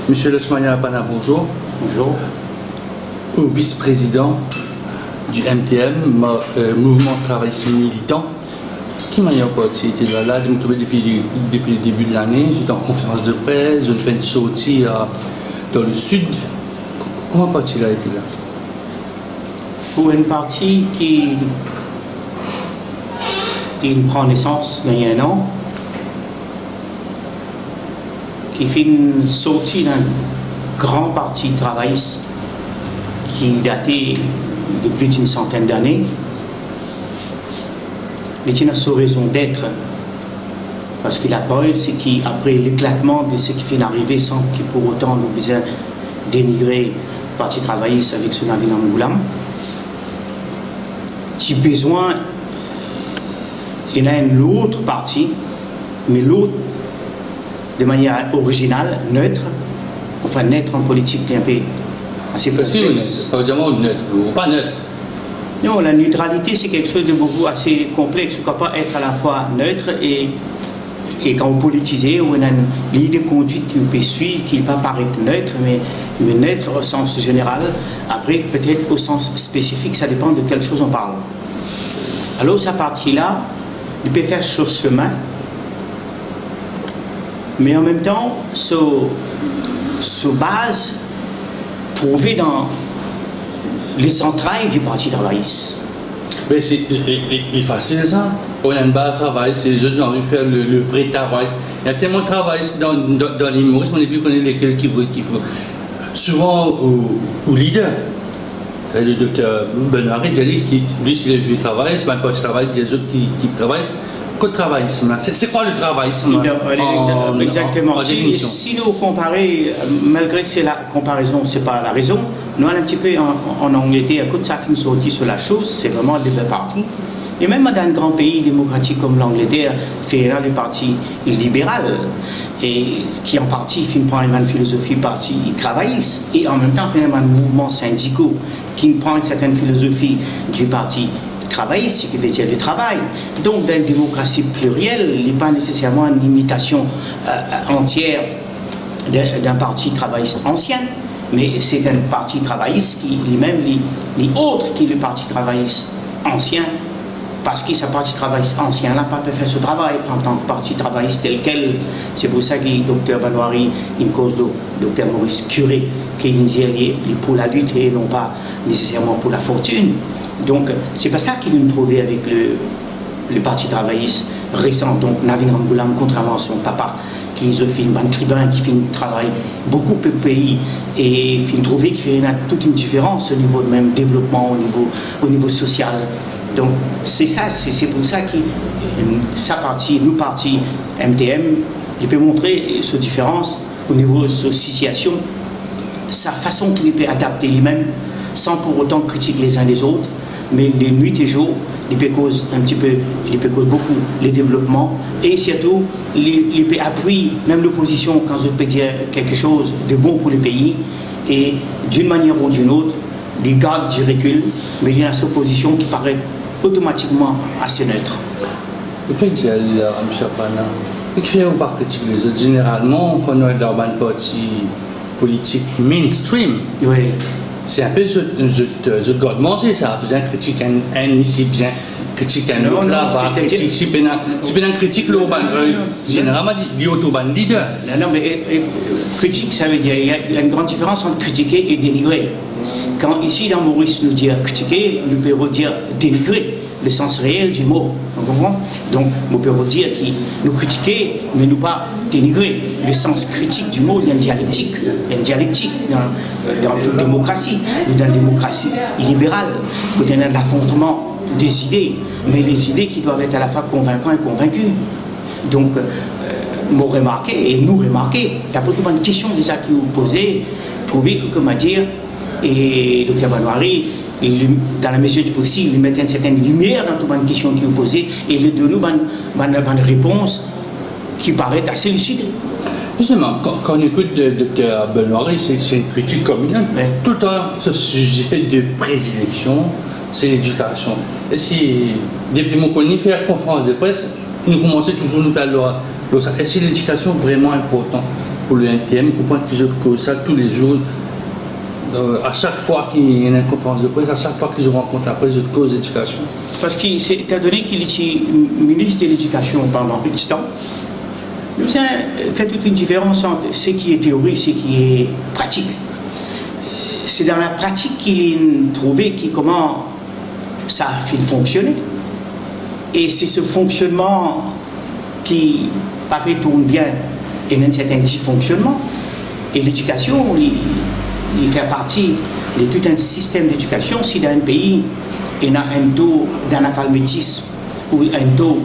Monsieur Lachmania Bana, bonjour. Bonjour. Au vice-président du MTM, Mouvement de Travail Militant, qui m'a pas été là, je me trouvais depuis le début de l'année, j'étais en conférence de presse, je fais une sortie dans le sud. Comment pas-il a été là? Pour une partie qui prend naissance il y a un an, qui fait une sortie d'un grand parti travailliste qui datait de plus d'une centaine d'années, il a sa raison d'être. Parce qu'il a parlé, c'est qu'après l'éclatement de ce qui fait l'arrivée, sans qu'il pour autant nous besoin dénigrer le parti travailliste avec son avis dans le Goulam, si besoin, il y a un autre parti, mais l'autre de manière originale, neutre, enfin neutre en politique, un peu assez complexe. Pas vraiment neutre, ou pas neutre. Non, la neutralité, c'est quelque chose de beaucoup assez complexe. On ne peut pas être à la fois neutre et quand on politise, on a une ligne de conduite qu'on peut suivre, qui ne peut pas paraître neutre, mais neutre au sens général. Après, peut-être au sens spécifique, ça dépend de quelle chose on parle. Alors, cette partie-là, il peut faire sur chemin, mais en même temps, sur base trouvée dans les entrailles du parti travailliste. Mais c'est facile ça. On a une base de travail, c'est juste j'ai envie de faire le vrai travail. Il y a tellement de travail dans l'humorisme, on n'est plus connaît lesquels qui faut. Souvent au leader. Le docteur Benoît dit lui, s'il a vu le travail, c'est même pas du travail, il y a des autres qui travaillent. Quoi de travaillisme? C'est quoi le travaillisme? Exactement. Si nous comparons, malgré que c'est la comparaison, c'est pas la raison, nous allons un petit peu en Angleterre, quand ça finit sorti sur la chose, c'est vraiment des deux partis. Et même dans un grand pays démocratique comme l'Angleterre, fait là le parti libéral, et qui en partie prend une philosophie parti travailliste, et en même temps finalement un mouvement syndical qui prend une certaine philosophie du parti travailliste, ce qui veut dire le travail. Donc dans une démocratie plurielle, il n'est pas nécessairement une imitation entière d'un parti travailliste ancien, mais c'est un parti travailliste qui lui-même est autre que le parti travailliste ancien, parce que ce parti travailliste ancien n'a pas pu faire ce travail en tant que parti travailliste tel quel. C'est pour ça que le docteur Banoiri, une cause de docteur Maurice Curé, qui dit qu'il est pour la lutte et non pas nécessairement pour la fortune. Donc c'est pas ça qu'il nous trouvait avec le parti travailliste récent. Donc Navin Ramgoulam, contrairement à son papa, qui a fait un tribun, qui fait un travail beaucoup plus pays et il trouvé qu'il fait toute une différence au niveau de même développement, au niveau social. Donc c'est ça, c'est pour ça que sa partie, nous parti MTM, il peut montrer cette différence au niveau de sa situation, sa façon qu'il peut adapter lui-même sans pour autant critiquer les uns les autres, mais de nuit et jour, il peut cause un petit peu, il peut cause beaucoup les développements et surtout il peut appuyer même l'opposition quand je peux dire quelque chose de bon pour le pays et d'une manière ou d'une autre, il garde du recul, mais il y a cette opposition qui paraît automatiquement assez neutre. Le fait que j'ai allé là, M. Pana, il fait ou pas critiquer les autres. Généralement, quand on est dans un parti politique mainstream, oui. C'est un peu je dois demander ça, bien critiquer un ici, bien critiquer un autre là, si bien critique le généralement il est autoban leader. Non, mais critique, ça veut dire il y a une grande différence entre critiquer et dénigrer. Quand ici dans Maurice nous dit critiquer, nous pouvons dire dénigrer, le sens réel du mot. Vous comprenez? Donc nous pouvons dire qu'il nous critiquer, mais nous pas dénigrer. Le sens critique du mot, il y a une dialectique. Il y a une dialectique dans toute démocratie, ou dans la démocratie libérale, où il y a un affrontement des idées, mais les idées qui doivent être à la fois convaincantes et convaincues. Donc, m'ont remarqué, et nous remarquer, d'après toute une question déjà qui vous posez, trouver que, comment dire, et le Dr Banoiri, dans la mesure du possible, il mettait une certaine lumière dans toute une question qui vous posez, et il donne nous une réponse qui paraît assez lucide. Justement, quand on écoute le Dr Benoît, c'est une critique commune. Oui. Tout le temps, ce sujet de prédilection, c'est l'éducation. Et si, depuis mon connu, faire conférence de presse, nous commençons toujours à nous parler de ça. Est-ce que l'éducation est vraiment importante pour le NTM, au point que je cause ça tous les jours. À chaque fois qu'il y a une conférence de presse, à chaque fois que je rencontre la presse, je cause l'éducation. Parce étant donné qu'il est ministre de l'Éducation pendant peu de temps, nous avons fait toute une différence entre ce qui est théorie et ce qui est pratique. C'est dans la pratique qu'il a trouvé comment ça a fait fonctionner. Et c'est ce fonctionnement qui, papier tourne bien, et même certain dysfonctionnement. Et l'éducation, il fait partie de tout un système d'éducation. Si dans un pays, il y a un taux d'analphabétisme ou un taux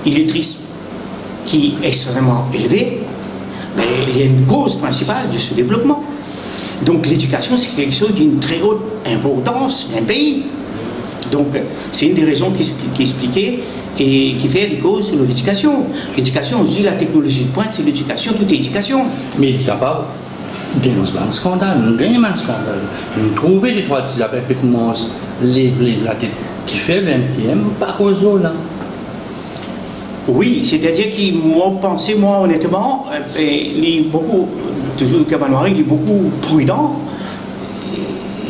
d'illettrisme qui est extrêmement élevé, ben, il y a une cause principale de ce développement. Donc l'éducation, c'est quelque chose d'une très haute importance d'un pays. Donc c'est une des raisons qui est expliquée et qui fait des causes sur l'éducation. L'éducation, aujourd'hui, la technologie de pointe, c'est l'éducation, toute éducation. Mais il est capable de dénoncer un scandale, nous gagnons un scandale. Nous trouvons des trois petits affaires qui commencent la tête, qui fait le MTM par eux là. Oui, c'est-à-dire moi honnêtement, il est beaucoup, toujours le Cabanoiri, il est beaucoup prudent.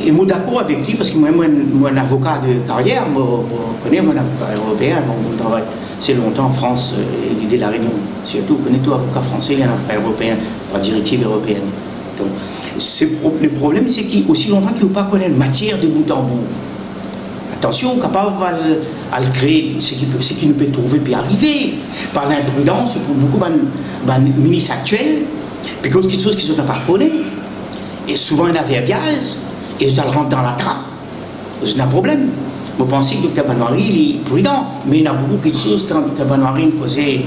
Et moi d'accord avec lui, parce que moi, un avocat de carrière, je connais mon avocat européen, on travaille c'est longtemps en France, l'idée de la Réunion, surtout, on connaît tout avocat français, il y a un avocat européen, par directive européenne. Donc, le problème, c'est qu'aussi longtemps qu'il ne pas connaître matière de bout en bout. Attention, capable à le créer, ce qu'il ne peut trouver puis arriver par l'imprudence pour beaucoup de ministres actuels, puis quelque chose qu'ils ne pas connaître. Et souvent, il y a un verbiage, et ça le rentre dans la trappe. C'est un problème. Vous pensez que le Cabanoiri, il est prudent, mais il y a beaucoup de choses quand le Cabanoiri posait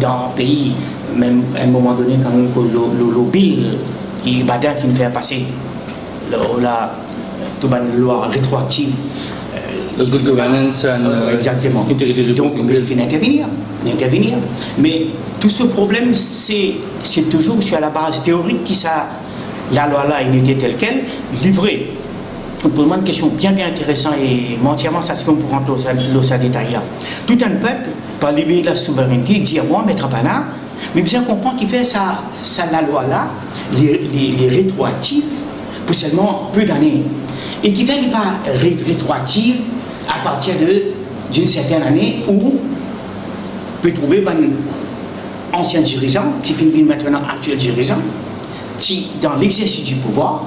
dans un pays, même à un moment donné, quand le bill qui Badin finit de faire passer, toute une loi rétroactive. Le good governance, exactement. Donc, il faut intervenir. Mais tout ce problème, c'est toujours sur la base théorique qui la loi là, il était telle qu'elle, livrée. On pose une question bien intéressante et entièrement satisfaisant pour rentrer dans ce détail-là. Tout un peuple, par libérer la souveraineté, dit à moi, mettre pas là, mais bien comprendre qu'il fait la loi là, les rétroactives, pour seulement peu d'années. Et qui fait pas rétroactive à partir d'une certaine année où on peut trouver un ancien dirigeant qui finit maintenant actuel dirigeant qui dans l'exercice du pouvoir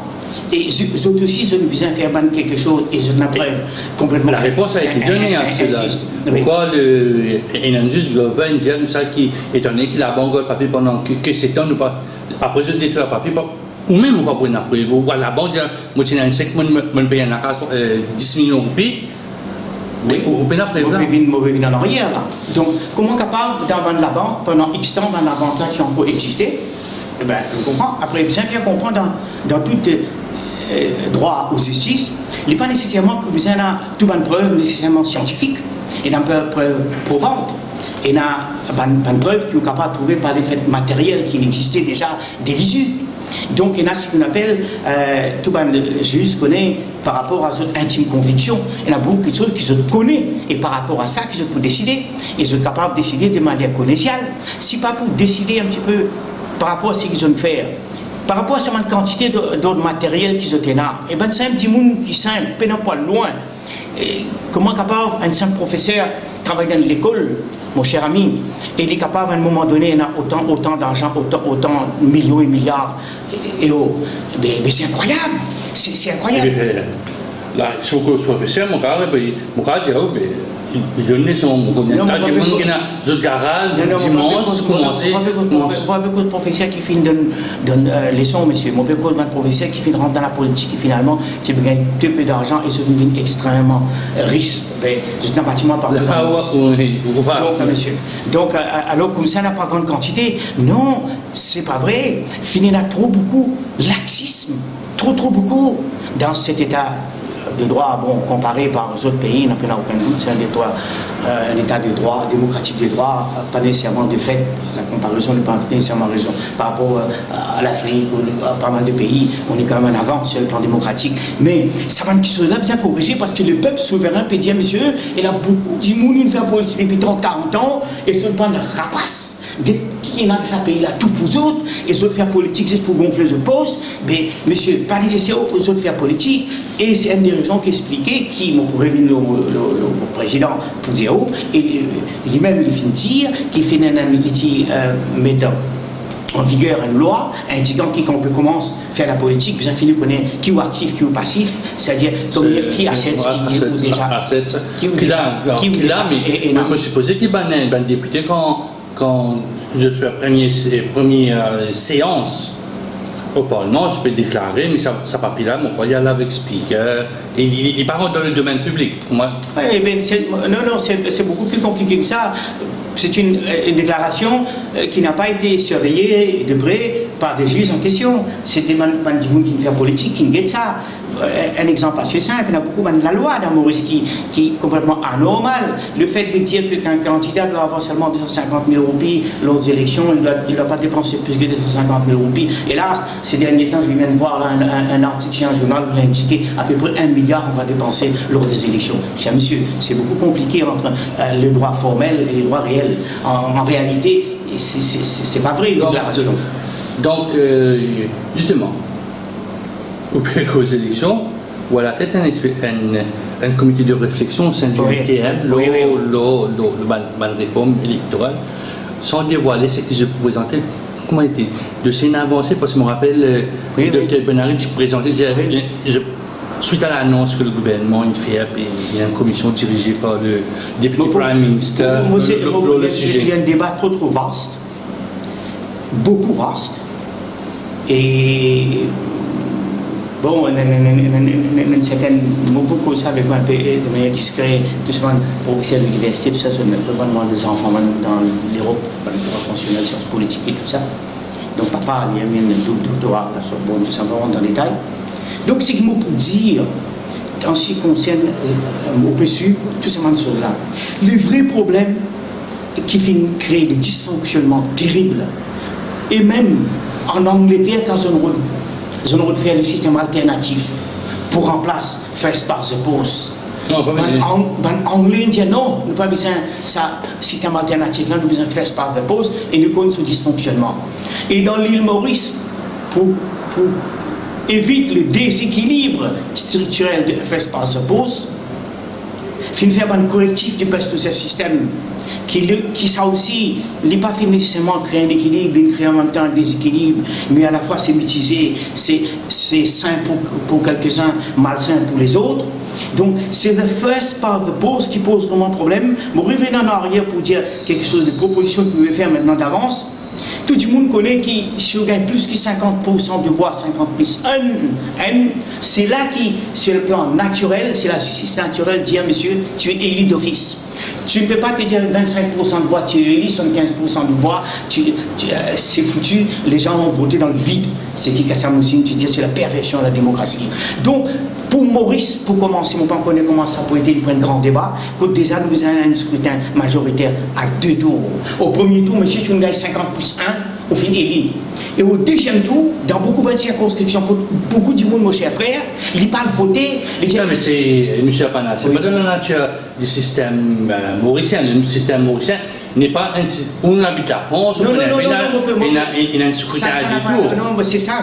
et eux aussi je ne viens faire quelque chose et je n'ai preuve complètement. La réponse a été donnée à cela. Pourquoi il y a juste le 20 dire comme ça qui est donné qu'il a bon le papier pendant que 7 ans nous pas après je détruis le papier ou même on va prendre après vous voilà la banque dire moi tiens un sec moi paye un accord 10 millions de roupies. Oui, on peut venir en arrière là. Donc, comment capable d'avoir la banque pendant X temps, dans la banque là qui a encore existé? Eh bien, je comprends. Après, bien bien comprendre dans tout droit aux justice, il n'est pas nécessairement que vous avez toute une preuve nécessairement scientifique, et une preuve probante, et une preuve qui est capable de trouver par les faits matériels qui existaient déjà des visus. Donc, il y a ce qu'on appelle, tout le juge connaît par rapport à son intime conviction. Il y a beaucoup de choses qui se connaissent et par rapport à ça, qui se peut décider. Et je suis capable de décider de manière collégiale. Si pas pour décider un petit peu par rapport à ce qu'ils ont fait, par rapport à cette quantité d'autres matériels qu'ils ont là, et bien c'est un petit monde qui simple, pas loin. Et comment capable un simple professeur travaille dans l'école, mon cher ami, et il est capable à un moment donné, il a autant d'argent, autant de millions et milliards d'euros. Mais c'est incroyable, c'est incroyable. Là, si vous êtes professeur, mon gars dit, il donne son tas de monde qui a des garages, immenses, commencer. Pas beaucoup de professeurs qui finissent de leçons, monsieur. Mon beaucoup de professeurs qui finissent de rentrer dans la politique et finalement, qui gagnent très peu d'argent et se deviennent extrêmement riches. C'est un bâtiment partout dans le monsieur. Donc, alors comme ça n'a pas grande quantité, non, c'est pas vrai. Fini a trop beaucoup laxisme, trop beaucoup dans cet état de droit, bon, comparé par les autres pays, il n'y a aucun doute, c'est un état de droit, démocratique des droits, pas nécessairement de fait, la comparaison n'est pas nécessairement raison. Par rapport à l'Afrique, ou à pas mal de pays, on est quand même en avance sur le plan démocratique. Mais ça va une chose là bien corriger parce que le peuple souverain peut dire, monsieur, il a beaucoup de monde, il fait politique depuis 30-40 ans, et ce n'est pas une rapace. qui est dans ce pays-là, tout pour eux autres, et les autres faire politique, c'est pour gonfler le poste, mais monsieur, pas nécessaire aux autres faire politique, et c'est une des raisons qui expliquait, qui m'a revenir le président pour dire, et lui-même, il finit de dire, qu'il fait une méthode en vigueur une loi indiquant qui qu'on peut commencer à faire la politique, vous avez fini de connaître qui est actif, qui est passif, c'est-à-dire qui a assets, qui est déjà. Qui l'a, mais moi je suppose qu'il y a un député quand je fais la première séance au Parlement, je peux déclarer, mais ça papier-là, mon frère, il l'avait expliqué. Il part dans le domaine public. Moi. Oui, non, c'est beaucoup plus compliqué que ça. C'est une déclaration qui n'a pas été surveillée de près par des juges en question. C'était pas du monde qui fait politique, qui guette ça. Un exemple assez simple, il y a beaucoup de la loi dans Maurice qui est complètement anormal. Le fait de dire qu'un candidat doit avoir seulement 250 000 roupies lors des élections, il ne doit pas dépenser plus que 250 000 roupies. Hélas, ces derniers temps, je viens de voir là, un article chez un journal qui a indiqué à peu près 1 milliard qu'on va dépenser lors des élections. Cher monsieur, c'est beaucoup compliqué entre le droit formel et le droit réel. En réalité, c'est pas vrai, une déclaration. Donc, justement, aux élections, ou à la tête un comité de réflexion au sein du UTM, la réforme électorale, sans dévoiler ce que je présentais. Comment était de ces avancées, parce que je me rappelle, le Dr Benari qui présentait, suite à l'annonce que le gouvernement fait, il y a une commission dirigée par le député Prime Minister. Il y a un débat trop vaste, beaucoup vaste, et bon, beaucoup ça avec un peu de manière discrète, tout ça, professeur de l'université, tout ça, sur le gouvernement des enfants dans l'Europe, dans le droit constitutionnel, sciences politiques et tout ça. Donc, papa, il y a même un doctorat à la Sorbonne, tout simplement dans le détail. Donc, c'est que moi, pour dire, en ce qui concerne au PSU, tout ces choses-là, le vrai problème qui fait créer des dysfonctionnements terribles, et même en Angleterre, quand ils ont fait le système alternatif pour remplacer First Past the Post. En Anglais, ils disent non, nous n'avons pas besoin de ce système alternatif, nous avons besoin de First Past the Post, et nous connaissons ce dysfonctionnement. Et dans l'île Maurice, pour éviter le déséquilibre structurel de First Past the Post, il faut faire un correctif du reste de ce système qui ça aussi n'est pas fait nécessairement créer un équilibre, il crée en même temps un déséquilibre, mais à la fois c'est mitigé, c'est sain pour quelques-uns, malsain pour les autres. Donc c'est le first part of the post qui pose vraiment problème. Mais revenons en arrière pour dire quelque chose de propositions que vous pouvez faire maintenant d'avance. Tout le monde connaît que si on gagne plus que 50% de voix, 50 plus 1, c'est là qui, sur le plan naturel, c'est la justice naturelle, dire monsieur, tu es élu d'office. Tu ne peux pas te dire 25% de voix, tu es élu, 75% de voix, c'est foutu, les gens vont voter dans le vide. C'est qui Kassam aussi, tu dis c'est la perversion de la démocratie. Donc, pour Maurice, pour commencer, on ne connaît pas comment ça peut être, il prend un grand débat. Quand déjà nous avons un scrutin majoritaire à 2 tours. Au premier tour, monsieur, tu gagnes 50 plus 1, on finit élu. Et au deuxième tour, dans beaucoup de circonscriptions, beaucoup du monde, mon cher frère, ils parlent voter. Non, mais c'est, M. Apana, c'est pas dans la nature du système mauricien. Le système mauricien n'est pas on habite la France, il a un scrutin à 2 tours. Non, c'est ça.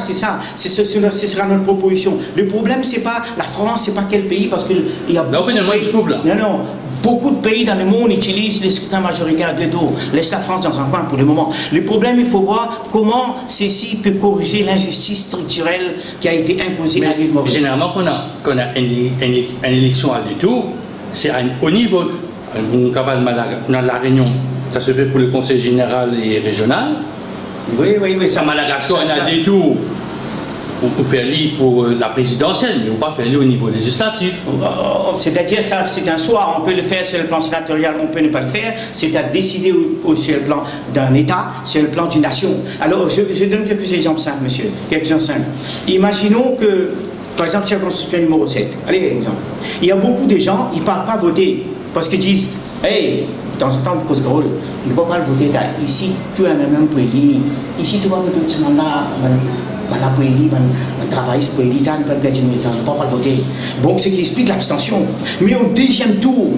Ce sera notre proposition. Le problème, c'est pas la France, c'est pas quel pays, parce qu'il y a beaucoup de pays. Non. Beaucoup de pays dans le monde utilisent les scrutins majoritaires à 2 tours. Laisse la France dans un coin pour le moment. Le problème, il faut voir comment ceci peut corriger l'injustice structurelle qui a été imposée à l'île Maurice. Généralement, quand on a une élection à 2 tours, c'est au niveau, dans la Réunion, ça se fait pour le conseil général et régional. Oui. À Madagascar, on a 2 tours. On fait aller pour la présidentielle, mais on ne peut pas faire aller au niveau législatif. C'est-à-dire, ça, c'est un choix. On peut le faire sur le plan sénatorial, on peut ne pas le faire. C'est à décider sur le plan d'un État, sur le plan d'une nation. Alors, je donne quelques exemples simples, monsieur. Quelques exemples simples. Imaginons que, par exemple, circonscription numéro 7. Allez, exemple. Il y a beaucoup de gens, ils ne parlent pas voter parce qu'ils disent, hey, dans ce temps de cause-rôle, ils ne peuvent pas le voter. Ici, tu as même pour élire. Ici, tu vas voter ce mandat, madame. la poélie, on travaille, pour élire, on peut perdre du temps, on ne pas voter. Bon, ce qui explique l'abstention. Mais au deuxième tour,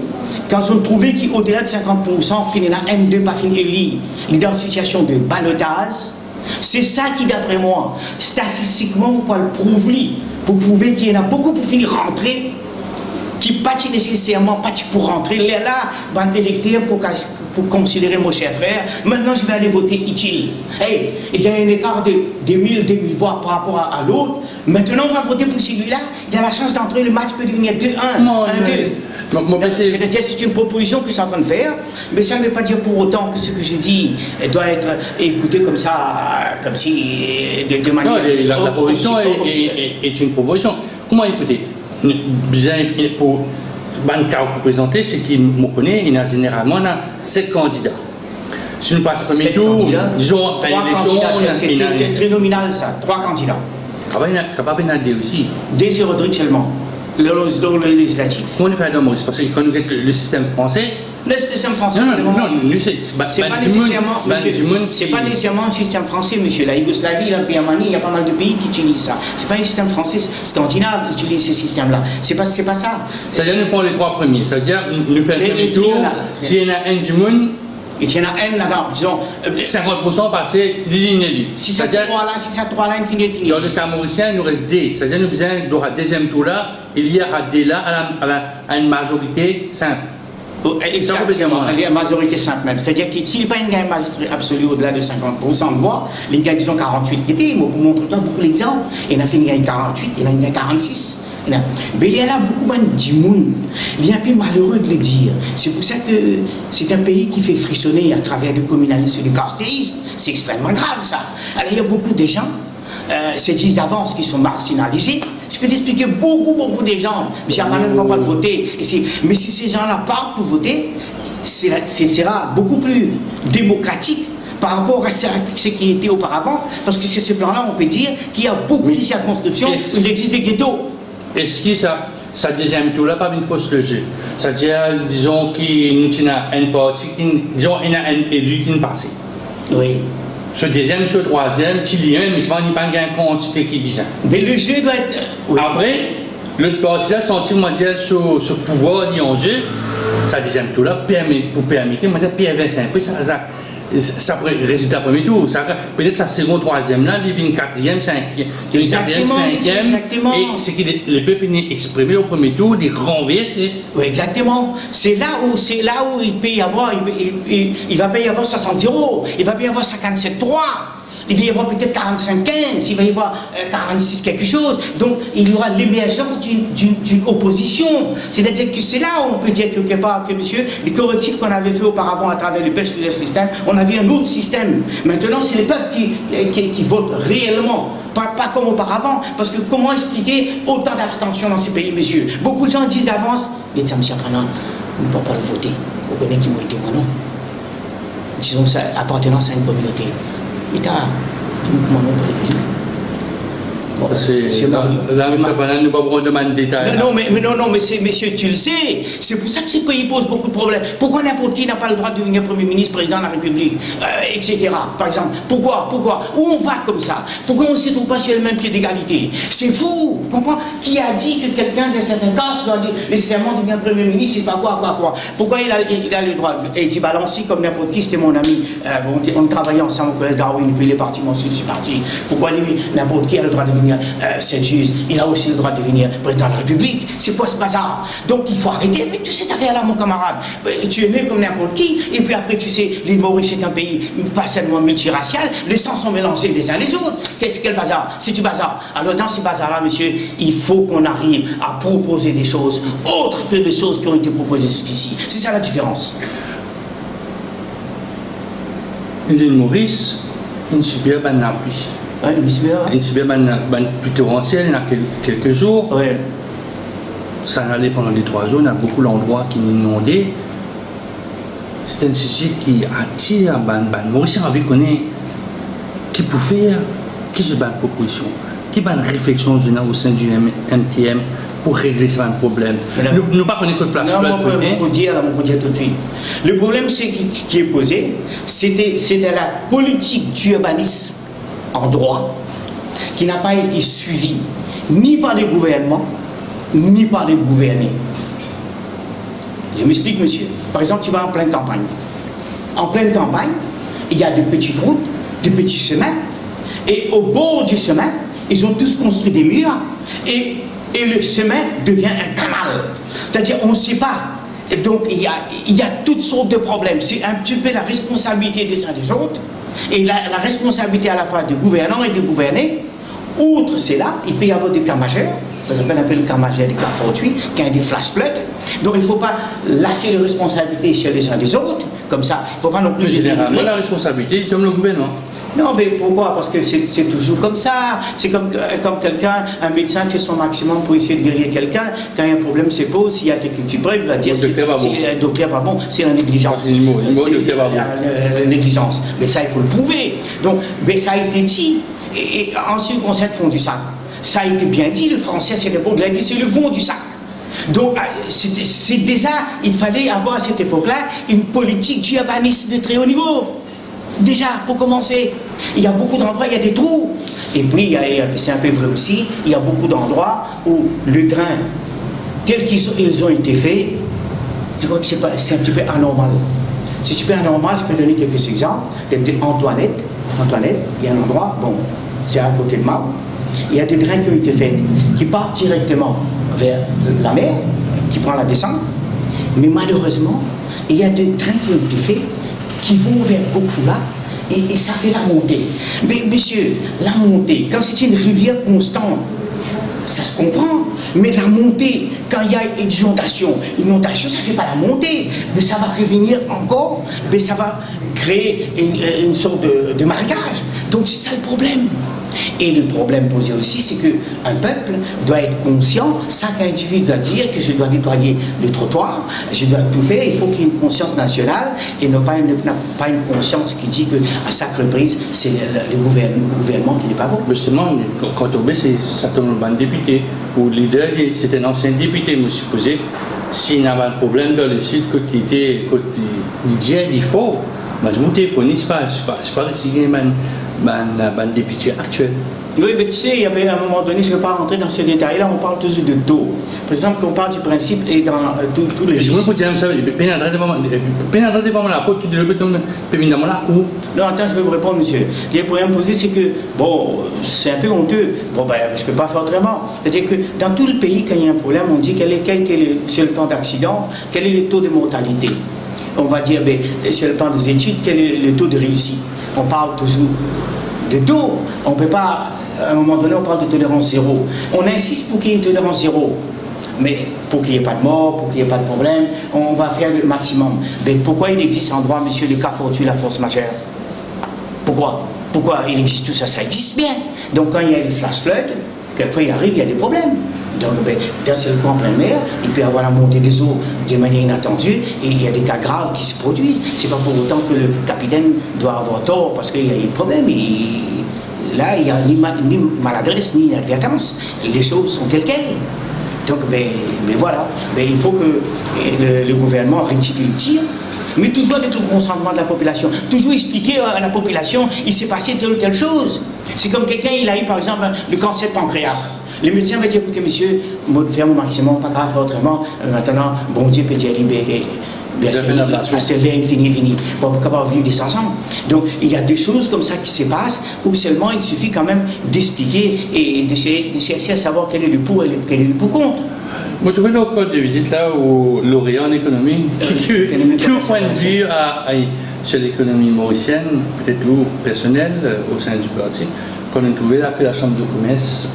quand on trouvait qu'au-delà de 50%, finit la N2 pas fini élire, il est dans une situation de ballottage. C'est ça qui, d'après moi, statistiquement, on peut le prouver, pour prouver qu'il y en a beaucoup pour finir rentrer, qui pas nécessairement pas pour rentrer. Là, ban électeur pour considérer mon cher frère, maintenant je vais aller voter utile. Hey, il y a un écart de 2000 voix par rapport à l'autre. Maintenant on va voter pour celui-là. Il a la chance d'entrer, le match peut devenir 2-1. 1-2. C'est-à-dire c'est une proposition que je suis en train de faire, mais ça ne veut pas dire pour autant que ce que je dis doit être écouté comme ça, comme si de manière. Non, la proposition est une proposition. Comment écouter? Bien pour le cas pour présenter, c'est qu'il me connaît, il y a généralement 7 candidats. Si nous passons premier tour, disons, 3 candidats, c'est très nominal ça, 3 candidats. Capable d'en dire aussi. D, c'est Rodrigue seulement, le législatif. Comment on fait dans Maurice? Parce que quand nous avons le système français. Le système français, non, c'est pas nécessairement un système français, monsieur. La Yougoslavie, la Birmanie, il y a pas mal de pays qui utilisent ça. C'est pas un système français scandinave qui utilise ce système-là. C'est pas ça. C'est-à-dire, nous prenons les 3 premiers. C'est-à-dire, nous faisons le premier tour. S'il y en a un du monde, il y en a un là-dedans, disons. 50% passé d'Ilinelli. Si ça 3 là, il finit. Dans le cas mauricien, il nous reste D. C'est-à-dire, nous besoin, dans le deuxième tour-là, il y a à D là, à une majorité simple. Exactement, il y a une majorité simple même. C'est-à-dire que s'il n'y a pas une majorité absolue au-delà de 50% de voix, les gars disons 48 étaient, moi vous montre beaucoup l'exemple. Il y en a fait une gagne 48, il y en a une gagne 46. Mais il y a là beaucoup de monde. Il est un peu malheureux de le dire. C'est pour ça que c'est un pays qui fait frissonner à travers le communalisme et le carstéisme. C'est extrêmement grave ça. Alors il y a beaucoup de gens, c'est 10 d'avance qui sont marginalisés. Je peux t'expliquer beaucoup de gens. M. Amané ne va pas le voter. Mais si ces gens-là partent pour voter, ce sera beaucoup plus démocratique par rapport à ce qui était auparavant. Parce que sur ce plan-là, on peut dire qu'il y a beaucoup de circonscriptions où il existe des ghettos. Est-ce que ça deuxième tour-là, pas une fausse le jeu? C'est-à-dire, disons qu'il y a un parti, disons, il y a un élu qui ne passe. Oui. Ce deuxième, ce troisième, il y a un, mais il n'y a pas une quantité qui est bizarre. Mais le jeu doit être. Oui. Après, l'autre parti-là, sentir ce pouvoir lié en jeu, ça deuxième tour-là, pour permettre, moi, Pierre Vincent, ça pourrait résultat premier tour. Peut-être sa seconde, troisième là, il vient quatrième, cinquième. Exactement. Et ce que le peuple est exprimé au premier tour, il renverser. Oui, exactement. C'est là où il peut y avoir, il va pas y avoir 60-0, il va pas y avoir 57-3. Il va y avoir peut-être 45-15, il va y avoir 46 quelque chose. Donc, il y aura l'émergence d'une opposition. C'est-à-dire que c'est là où on peut dire quelque part que, monsieur, les correctifs qu'on avait fait auparavant à travers le système, on avait un autre système. Maintenant, c'est les peuples qui votent réellement, pas comme auparavant. Parce que comment expliquer autant d'abstention dans ces pays, monsieur? Beaucoup de gens disent d'avance, mais ça, monsieur Aprenant, on ne peut pas le voter. Vous connaissez qui m'ont été moi, non? Disons ça, appartenance à une communauté. Là, M. Banane, nous ne pouvons pas demander de détails. Non, mais monsieur, tu le sais. C'est pour ça que ce pays pose beaucoup de problèmes. Pourquoi n'importe qui n'a pas le droit de devenir Premier ministre, Président de la République, etc. Par exemple. Pourquoi? Où on va comme ça? Pourquoi on ne se trouve pas sur le même pied d'égalité? C'est fou. Comprends? Qui a dit que quelqu'un d'un certain caste doit nécessairement devenir Premier ministre? C'est pas quoi? Pourquoi il a le droit? Et il dit Balancy, comme n'importe qui, c'était mon ami. On travaillait ensemble au collège Darwin, puis il est parti, moi je suis parti. Pourquoi lui, n'importe qui a le droit de devenir cette juge, il a aussi le droit de devenir président de la République. C'est quoi ce bazar? Donc il faut arrêter avec toute cette affaire-là, mon camarade. Tu es né comme n'importe qui, et puis après, tu sais, l'île Maurice c'est un pays pas seulement multiracial, les sangs sont mélangés les uns les autres. Quel bazar? C'est du bazar. Alors dans ce bazar-là, monsieur, il faut qu'on arrive à proposer des choses autres que les choses qui ont été proposées jusqu'ici. C'est ça la différence. L'île Maurice, une superbe appui. Une superbe plutôt ancienne, il y a quelques jours. Oui. Ça allait pendant les 3 jours, il y a beaucoup d'endroits qui nous inondaient. C'est un sujet qui attire Maurice a envie de connaître qui peut faire, qui se bat de proposition, qui va une réflexion au sein du MTM pour régler ce problème. Nous pas connaître que le flash. Non, on peut dire tout de suite. Le problème qui est posé, c'était la politique d'urbanisme en droit qui n'a pas été suivi ni par les gouvernements, ni par les gouvernés. Je m'explique, monsieur. Par exemple, tu vas en pleine campagne. En pleine campagne, il y a de petites routes, de petits chemins, et au bord du chemin, ils ont tous construit des murs, et le chemin devient un canal. C'est-à-dire, on ne sait pas. Et donc, il y a toutes sortes de problèmes. C'est un petit peu la responsabilité des uns des autres, et la responsabilité à la fois des gouvernants et des gouvernés. Outre cela, il peut y avoir des cas majeurs, ça s'appelle un peu le cas majeur, des cas fortuits, qui ont des flash floods. Donc il ne faut pas lasser les responsabilités chez les uns des autres, comme ça. Il ne faut pas non plus... Mais généralement, la responsabilité tombe le gouvernement. Non, mais pourquoi? Parce que c'est toujours comme ça. C'est comme quelqu'un, un médecin fait son maximum pour essayer de guérir quelqu'un. Quand un problème se pose, s'il y a quelqu'un qui bref, il va dire le docteur pas bon, c'est la négligence. La négligence. Mais ça, il faut le prouver. Donc, mais ça a été dit. Et en ce qui concerne le fond du sac, ça a été bien dit, le français, c'est le fond du sac. Donc, c'est déjà, il fallait avoir à cette époque-là une politique d'urbanisme de très haut niveau. Déjà, pour commencer, il y a beaucoup d'endroits, il y a des trous. Et puis, c'est un peu vrai aussi, il y a beaucoup d'endroits où le drain, tel qu'ils ont été faits, je crois que c'est un petit peu anormal. C'est un petit peu anormal, je peux donner quelques exemples. Antoinette, il y a un endroit, bon, c'est à côté de Mao, il y a des drains qui ont été faits, qui partent directement vers la mer, qui prend la descente, mais malheureusement, il y a des drains qui ont été faits qui vont vers Gokula et ça fait la montée. Mais monsieur, la montée, quand c'est une rivière constante, ça se comprend. Mais la montée, quand il y a une inondation, ça ne fait pas la montée, mais ça va revenir encore, mais ça va créer une sorte de marécage. Donc c'est ça le problème. Et le problème posé aussi, c'est qu'un peuple doit être conscient, chaque individu doit dire que je dois nettoyer le trottoir, je dois tout faire, il faut qu'il y ait une conscience nationale et non pas une conscience qui dit qu'à chaque reprise, c'est le gouvernement qui n'est pas bon. Justement, quand on met, ça tombe dans le député, ou le leader, c'est un ancien député, je me suppose, s'il y a un problème dans le site, côté l'idée, il faut, mais je me téléphone, c'est pas recycler un député actuel. Oui, mais tu sais, il y avait à un moment donné, je ne vais pas rentrer dans ces détails-là, on parle toujours de taux. Par exemple, on parle du principe et dans tous les... Je veux vous dire, ça, non, attends, je vais vous répondre, monsieur. Le problème posé, c'est que, bon, c'est un peu honteux. Bon, ben, je ne peux pas faire autrement. C'est-à-dire que dans tout le pays, quand il y a un problème, on dit sur le plan d'accident, quel est le taux de mortalité. On va dire, ben, sur le plan des études, quel est le taux de réussite. On parle toujours de taux. On ne peut pas, à un moment donné, on parle de tolérance zéro. On insiste pour qu'il y ait une tolérance zéro. Mais pour qu'il n'y ait pas de mort, pour qu'il n'y ait pas de problème, on va faire le maximum. Mais pourquoi il existe en droit, monsieur, les cas fortuits, la force majeure? Pourquoi il existe tout ça? Ça existe bien. Donc quand il y a les flash floods, quelquefois il arrive, il y a des problèmes. Donc d'un seul coup en pleine mer, il peut y avoir la montée des eaux de manière inattendue et il y a des cas graves qui se produisent. C'est pas pour autant que le capitaine doit avoir tort parce qu'il y a des problèmes. Là, il n'y a ni maladresse ni inadvertance. Les choses sont telles quelles. Donc, mais voilà. Mais il faut que le gouvernement rectifie le tir. Mais toujours avec le consentement de la population. Toujours expliquer à la population, il s'est passé telle ou telle chose. C'est comme quelqu'un, il a eu par exemple le cancer de pancréas. Le médecin va dire, écoutez monsieur, faire mon maximum, pas grave, faire autrement. Maintenant, bon Dieu peut dire libérer. C'est l'infini. Bon, pourquoi pas vivre des ensemble. Donc, il y a des choses comme ça qui se passent, où seulement il suffit quand même d'expliquer et de chercher à savoir quel est le pour et quel est le pour contre. Vous trouvez le code de visite là au lauréat en économie quel point de vue sur l'économie mauricienne, peut-être ou personnel au sein du parti, qu'on a trouvé là que la Chambre de commerce,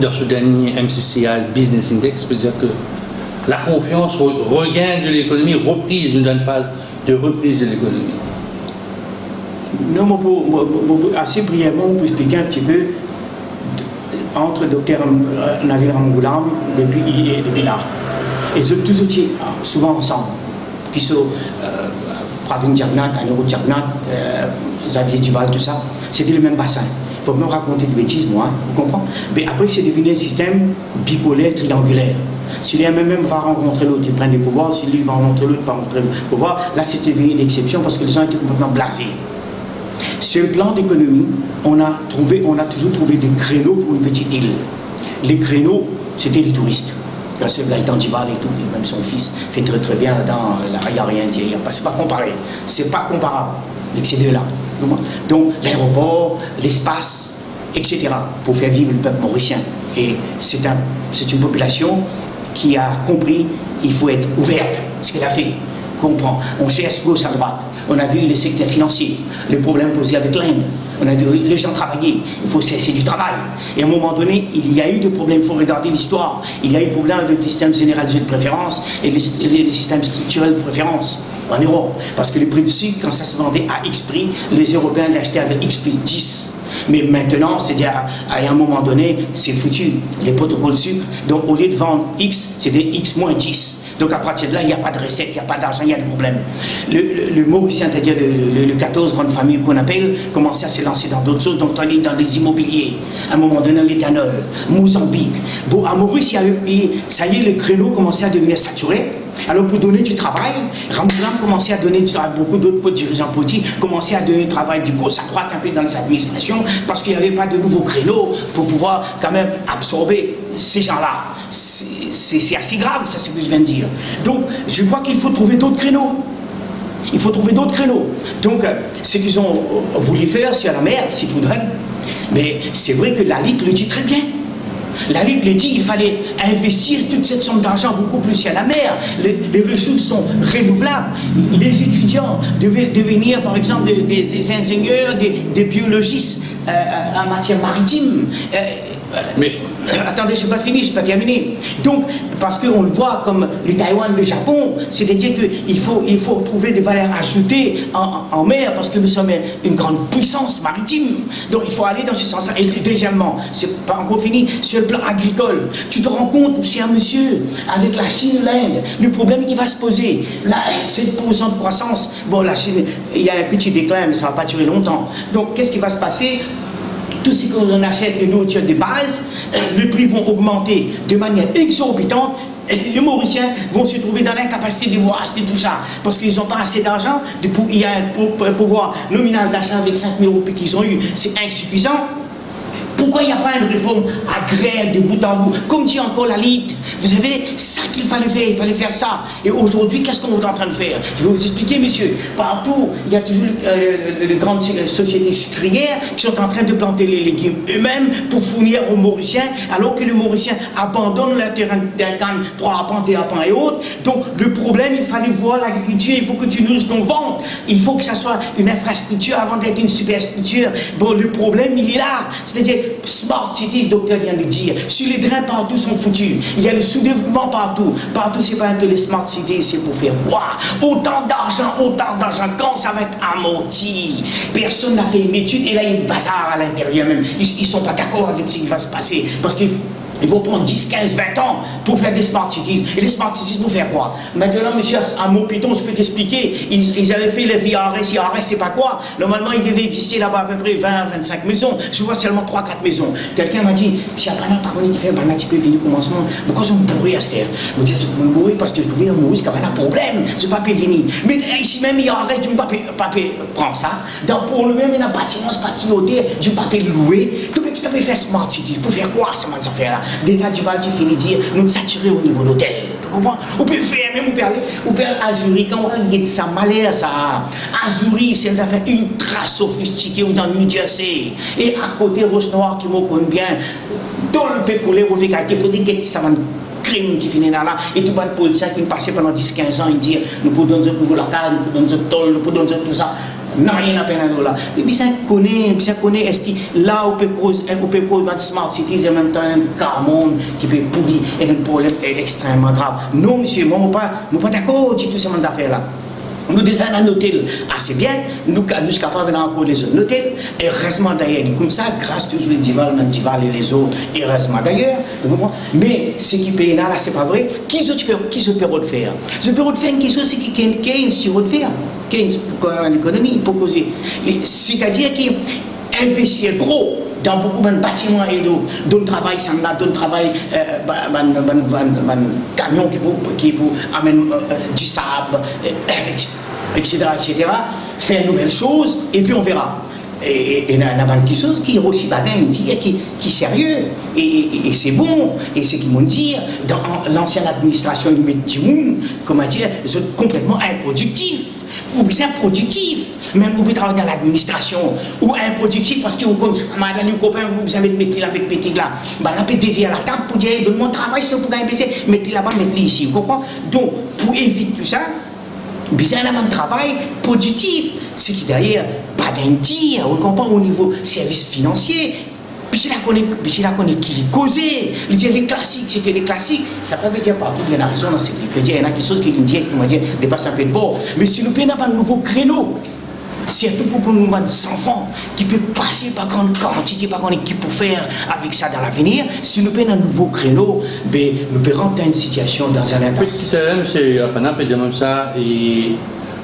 dans ce dernier MCCI Business Index, peut dire que la confiance regain de l'économie, reprise d'une phase de reprise de l'économie. Non, assez brièvement, on peut expliquer un petit peu entre Dr Nabil Ramgoulam depuis là. Et ils ont tous été souvent ensemble. Qui sont Pravin Jagnat, Anero Jagnat, Xavier Duval, tout ça. C'était le même bassin. Il faut même raconter des bêtises, moi, vous comprenez? Mais après, c'est devenu un système bipolaire, triangulaire. Si l'un même va rencontrer l'autre, il prend le pouvoir. Si lui va rencontrer l'autre, il va rencontrer le pouvoir. Là, c'était devenu une exception parce que les gens étaient complètement blasés. sur le plan d'économie, on a toujours trouvé des créneaux pour une petite île. Les créneaux, c'était les touristes. Grâce à Gaëtan Dival et tout, et même son fils fait très très bien là-dedans, il n'y a rien à dire, c'est pas comparé, c'est pas comparable avec ces deux-là. Donc l'aéroport, l'espace, etc., pour faire vivre le peuple mauricien. Et c'est une population qui a compris il faut être ouverte, ce qu'elle a fait. Comprend. On cherche gauche à droite. On a vu les secteurs financiers, les problèmes posés avec l'Inde. On a vu les gens travailler. Il faut cesser du travail. Et à un moment donné, il y a eu des problèmes. Il faut regarder l'histoire. Il y a eu des problèmes avec le système généralisé de préférence et les systèmes structurels de préférence en Europe. Parce que les prix du sucre, quand ça se vendait à X prix, les Européens l'achetaient avec X prix 10. Mais maintenant, c'est-à-dire à un moment donné, c'est foutu. Les protocoles sucre, donc au lieu de vendre X, c'était X moins 10. Donc à partir de là, il n'y a pas de recette, il n'y a pas d'argent, il y a des problèmes. Le Mauricien, c'est-à-dire le 14 grandes familles qu'on appelle, commençait à se lancer dans d'autres choses, donc on est dans les immobiliers. À un moment donné, l'éthanol, Mozambique. Bon, à Maurice, ça y est, les créneaux commençaient à devenir saturés. Alors pour donner du travail, Rambourg commençait à donner du travail, beaucoup d'autres dirigeants politiques commençaient à donner du travail du gauche à droite un peu dans les administrations parce qu'il n'y avait pas de nouveaux créneaux pour pouvoir quand même absorber ces gens-là. C'est assez grave, ça, ce que je viens de dire. Donc, je crois qu'il faut trouver d'autres créneaux. Il faut trouver d'autres créneaux. Donc, ce qu'ils ont voulu faire sur la mer, s'il faudrait, mais c'est vrai que la Ligue le dit très bien. La Ligue le dit, il fallait investir toute cette somme d'argent beaucoup plus sur la mer. Les ressources sont renouvelables. Les étudiants devaient devenir, par exemple, des ingénieurs, des biologistes en matière maritime. Mais attendez, je n'ai pas fini, je n'ai pas terminé. Donc, parce qu'on le voit comme le Taïwan, le Japon, c'est-à-dire qu'il faut trouver des valeurs ajoutées en mer, parce que nous sommes une grande puissance maritime. Donc, il faut aller dans ce sens-là. Et deuxièmement, c'est pas encore fini, sur le plan agricole, tu te rends compte, cher monsieur, avec la Chine, l'Inde, le problème qui va se poser, là, 7% de croissance, bon, la Chine, il y a un petit déclin, mais ça ne va pas durer longtemps. Donc, qu'est-ce qui va se passer? Tout ce qu'on achète de nourriture de base, les prix vont augmenter de manière exorbitante. Et les Mauriciens vont se trouver dans l'incapacité de pouvoir acheter tout ça parce qu'ils n'ont pas assez d'argent. Il y a un pouvoir nominal d'achat avec 5 000 € qu'ils ont eu, c'est insuffisant. Pourquoi il n'y a pas une réforme agraire de bout en bout? Comme dit encore la Ligue, vous savez, ça qu'il fallait faire, il fallait faire ça. Et aujourd'hui, qu'est-ce qu'on est en train de faire? Je vais vous expliquer, monsieur. Partout, il y a toujours les grandes sociétés sucrières qui sont en train de planter les légumes eux-mêmes pour fournir aux Mauriciens, alors que les Mauriciens abandonnent leur terrain d'incarne pour apprendre et autres. Donc, le problème, il fallait voir l'agriculture, il faut que tu nourrisses ton ventre. Il faut que ça soit une infrastructure avant d'être une superstructure. Bon, le problème, il est là. C'est-à-dire, Smart City, le docteur vient de dire, sur les drains partout sont foutus. Il y a le sous-développement partout. Partout, c'est pas un les Smart City, c'est pour faire quoi? Autant d'argent, quand ça va être amorti? Personne n'a fait une étude et là, il y a une bazar à l'intérieur même. Ils sont pas d'accord avec ce qui va se passer. Parce qu'ils vont prendre 10, 15, 20 ans pour faire des Smart Cities. Et les Smart Cities, pour faire quoi? Maintenant, monsieur, à Montpiton, je peux t'expliquer, ils avaient fait les VRS, c'est pas quoi? Normalement, il devait exister là-bas à peu près 20, 25 maisons. Je vois seulement 3, 4 maisons. Quelqu'un m'a dit, si à Bana, par contre, il fait Bana, tu peux venir au commencement. Pourquoi je me bourrais à cette heure? Je me dis, je me bourrais parce que je trouvais un Maurice qui avait un problème. Je ne peux pas venir. Mais ici même, il y a arrêt, je ne peux pas prendre ça. Donc, pour le même, il y a un bâtiment, c'est pas qui je ne peux pas louer. Tout le monde qui peut faire Smart City. Pour faire quoi, ces affaires-là? Déjà, tu vas finir dire, nous saturer au niveau de l'hôtel. Tu comprends? On peut faire, même on peut aller à Zurich, quand on regarde ça, malheur, ça. À Zurich, c'est une affaire ultra sophistiquée ou dans New Jersey. Et à côté, Roche-Noir, qui me connaît bien, tout le peut couler au VK, il faut dire que ça va crime qui finit là, et tout le monde policier qui passait pendant 10-15 ans, il dit, nous pouvons donner pour la carte, nous pouvons donner tol, nous pouvons donner tout ça. Non, rien à peine à là. Et puis ça connaît, est-ce que là, on peut causer dans Smart Cities, et en même temps, un car monde qui peut pourrir, et un problème extrêmement grave. Non, monsieur, moi, je ne suis pas d'accord avec tout ce genre d'affaires-là. Nous designons un hôtel assez bien, nous sommes capables encore les autres hôtels, et heureusement d'ailleurs, comme ça, grâce toujours à Dival et les autres, et heureusement d'ailleurs, mais ce qui paye là, c'est pas vrai. Qui se peut faire? Je peux faire quelque chose qui Keynes sur faire. Keynes, pour l'économie, pour causer. C'est-à-dire qu'investir gros dans beaucoup de bâtiments et d'autres travail, d'autres travail, camions qui pour amener du sable, etc., faire de nouvelles choses, et puis on verra. Et il y a quelque chose qui est aussi qui est sérieux. Et c'est bon. Et c'est qu'ils m'ont dit, dans l'ancienne administration, ils mettent du monde, comment dire, ils sont complètement improductifs. Ou bien productifs. Même vous pouvez travailler dans l'administration. Ou improductif parce que vous connaissez, madame, un copain, vous avez mettre là avec petit là. Ben, on peut dévier à la table pour dire, donne mon travail, je peux baisser, mettez là-bas, mettez ici. Vous comprenez? Donc, pour éviter tout ça, besoin d'un travail productif. Ce qui derrière, pas d'un dire, on comprend au niveau service financier. Puis c'est là qu'on est qui est causé. Il dit les classiques, c'était les classiques. Ça peut veut dire partout, il y a raison dans ce qu'il peut dire. Il y en a quelque chose qui dit, qui dire, dépasse un peu de bord. Mais si nous prenons un nouveau créneau, surtout pour nous enfants qui peuvent passer par grande quantité, par grande équipe pour faire avec ça dans l'avenir, si nous prenons un nouveau créneau, ben, nous pouvons rentrer une situation dans un impact. C'est monsieur Apana peut dire même ça et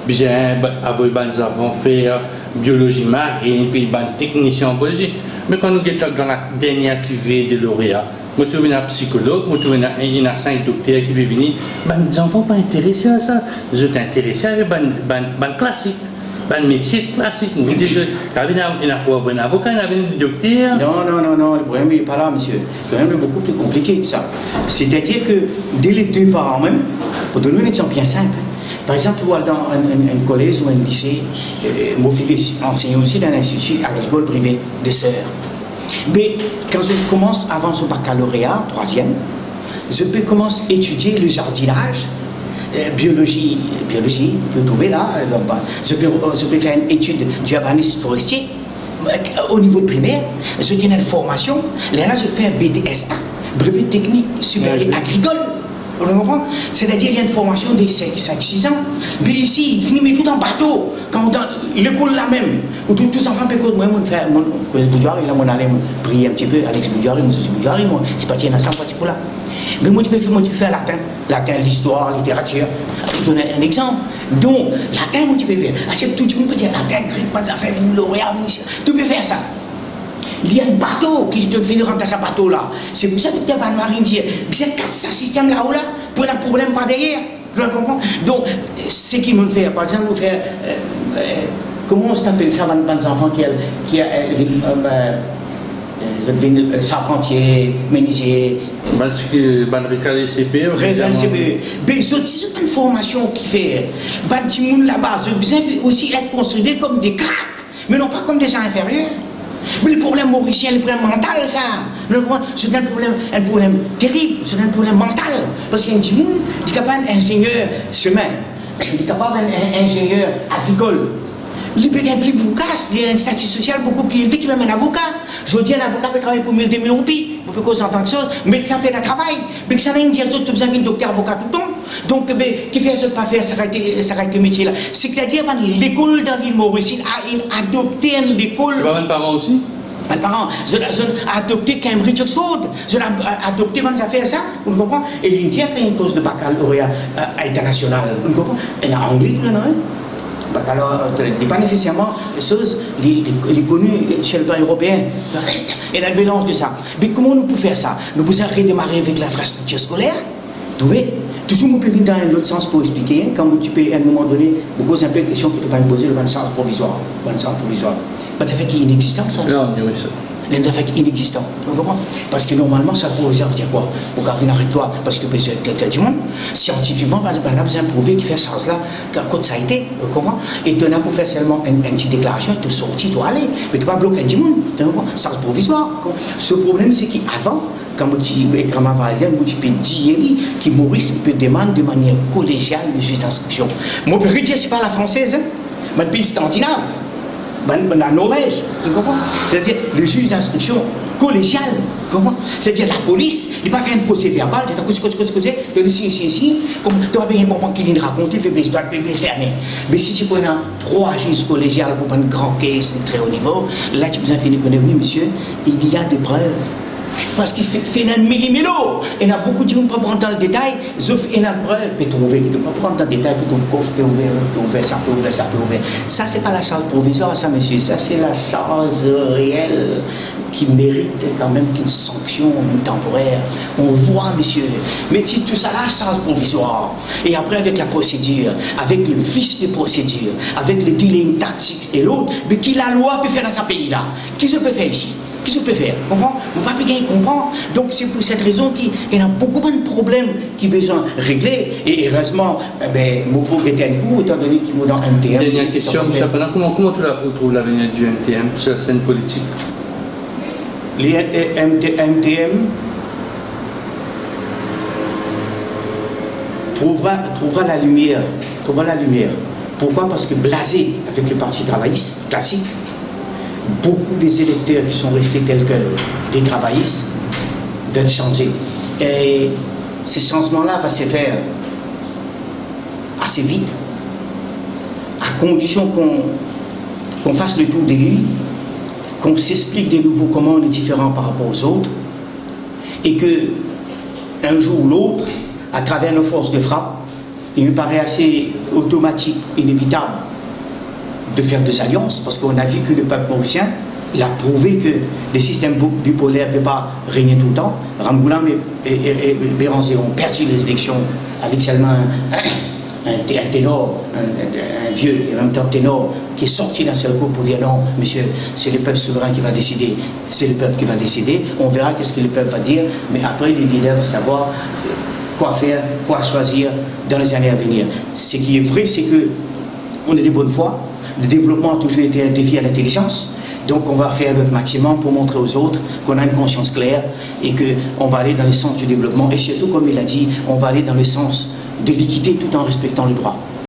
bien avoir des enfants faire biologie marine, puis des techniciens en biologie. Mais quand nous sommes dans la dernière cuvée de lauréats, nous trouvons un psychologue, nous trouvons un 5 docteurs qui peuvent venir, les enfants ne sont pas intéressés à ça. Ils sont intéressés avec des classiques. Un métier classique. Vous dites qu'il y a un avocat, il y a un docteur. Non, le problème n'est pas là, monsieur. Le problème est beaucoup plus compliqué que ça. C'est-à-dire que dès les deux parents même, pour donner un exemple bien simple, par exemple, dans un collège ou un lycée, mon fils enseigne aussi dans un institut agricole privé de sœurs. Mais quand je commence avant son baccalauréat, 3e, je peux commencer à étudier le jardinage. Biologie que vous trouvez là, je peux faire une étude du urbanisme forestier au niveau primaire, je tiens une formation, là je fais un BTSA, brevet technique supérieur agricole. Vous comprenez? C'est-à-dire qu'il y a une formation de 5-6 ans. Mais ici, il finit tout en bateau. Quand dans l'école là même, où tous les enfants peuvent moi, mon frère, mon Boudjouari, là, mon allé prier un petit peu, Alex Boudjouari, mon souci Boudjouari, moi, c'est parti dans ça, petit peu là. Mais moi, tu peux faire latin, l'histoire, la littérature. Je vous donne un exemple. Donc, latin, moi, tu peux faire. Tout le monde peut dire latin, grec, pas affaire, lauréat, tu peux faire ça. Il y a un bateau qui te fait rentrer ce bateau là. C'est pour ça que tu es pas marine dire. C'est casse ce système là-haut là, pour un problème pas derrière. Tu comprends? Donc, ce qu'ils nous fait, par exemple, nous faire. Comment on s'appelle ça, les enfants qui a charpentier, menuisier. Recalé CPE. Mais c'est une formation qui fait. Petit monde là-bas, je besoin aussi être considéré comme des cracks, mais non pas comme des gens inférieurs. Mais le problème mauricien, le problème mental, ça. C'est un problème terrible, c'est un problème mental. Parce qu'il y a un petit monde qui est capable d'ingénieur chemin, il est capable d'être ingénieur agricole. Il peut être plus efficace, il a un statut social beaucoup plus élevé que même un avocat. Je dis un avocat peut travailler pour 1000, 2000 roupies, vous pouvez causer en tant que chose, médecin peut être travail, mais ça n'a rien à dire, tu as besoin d'un docteur avocat tout le temps. Donc, qui fait ce pas faire, ça arrête le métier là. C'est-à-dire que l'école dans l'île Mauricie a adopté une école. C'est pas mes parents aussi? Mes parents, j'ai adopté Cambridge Oxford, j'ai adopté mes affaires ça, vous comprenez? Et l'Indien a une cause de baccalauréat international, vous comprenez? Et en anglais, tout le monde. Alors, il n'est pas nécessairement les choses, les connues chez le plan européen. Et le mélange de ça. Mais comment nous pouvons faire ça? Nous pouvons redémarrer avec l'infrastructure scolaire. Vous voyez? Toujours, vous pouvez venir dans l'autre sens pour expliquer. Quand vous pouvez, à un moment donné, vous posez un peu de questions qui ne peuvent pas me poser le bon sens provisoire. Ça fait qu'il est inexistant, ça. Non, oui, ça. Les affaires inexistants. Vous comprenez? Parce que normalement, ça peut dire quoi? Au gardien avec toi, parce que tu peux être quelqu'un du monde. Scientifiquement, par exemple, on a besoin de prouver qu'il fait ça là, quand ça a été. Vous comprenez? Et tu n'as pas faire seulement une petite déclaration, tu sorti, tu dois aller. Mais tu ne peux pas bloquer du monde. Ça c'est provisoire. Ce problème, c'est qu'avant, quand tu es extrêmement valide, tu peux dire que Maurice peut demander de manière collégiale le juge d'instruction. Moi, je peux dire, ce n'est pas la française, hein? Mais le pays scandinave. La Norvège, tu comprends? C'est-à-dire le juge d'instruction collégial, comment? C'est-à-dire la police, il ne va pas faire un procès verbal, tu dis si, comme tu vas bien comprendre qu'il vient raconter, il fait bébé fermé. Mais si tu prends 3 juges collégiales pour prendre un grand case très haut niveau, là tu peux finir de dire oui monsieur, il y a des preuves. Parce qu'il fait un millimélo. Il y a beaucoup de gens qui ne peuvent pas prendre dans le détail, sauf qu'il y a une preuve, peut trouver, qui ne peuvent pas prendre dans le détail, peut trouver coffre, peut ouvrir, ça peut ouvrir. Ça, ce n'est pas la charge provisoire, ça, monsieur. Ça, c'est la charge réelle qui mérite quand même qu'une sanction, même temporaire. On voit, monsieur. Mais si tout ça là, sans provisoire. Et après, avec la procédure, avec le vice de procédure, avec le dealing tactique et l'autre, mais qui la loi peut faire dans ce pays-là? Qui se peut faire ici? Qui se peut faire? Comprends? Vous ne pouvez pas comprendre. Donc c'est pour cette raison qu'il y a beaucoup de problèmes qui besoin de régler. Et heureusement, mon pauvre était un coup, étant donné qu'il est dans MTM. Dernière question, M. Chapelan, comment tu trouves l'avenir du MTM sur la scène politique? Les MTM trouvera la lumière. Pourquoi? Parce que blasé avec le Parti travailliste classique, beaucoup des électeurs qui sont restés tels que des travaillistes veulent changer. Et ce changement-là va se faire assez vite, à condition qu'on fasse le tour de lui, qu'on s'explique de nouveau comment on est différent par rapport aux autres, et que un jour ou l'autre, à travers nos forces de frappe, il me paraît assez automatique, inévitable, de faire des alliances, parce qu'on a vu que le peuple mauricien l'a prouvé que les systèmes bipolaires ne peuvent pas régner tout le temps. Ramgoulam et Béranger ont perdu les élections avec seulement un ténor, un vieux et en même temps ténor, qui est sorti d'un seul coup pour dire non, monsieur, c'est le peuple souverain qui va décider, c'est le peuple qui va décider, on verra qu'est-ce que le peuple va dire, mais après les leaders vont savoir quoi faire, quoi choisir dans les années à venir. Ce qui est vrai, c'est que on est de bonne foi, le développement a toujours été un défi à l'intelligence, donc on va faire notre maximum pour montrer aux autres qu'on a une conscience claire et qu'on va aller dans le sens du développement, et surtout, comme il a dit, on va aller dans le sens de l'équité tout en respectant le droit.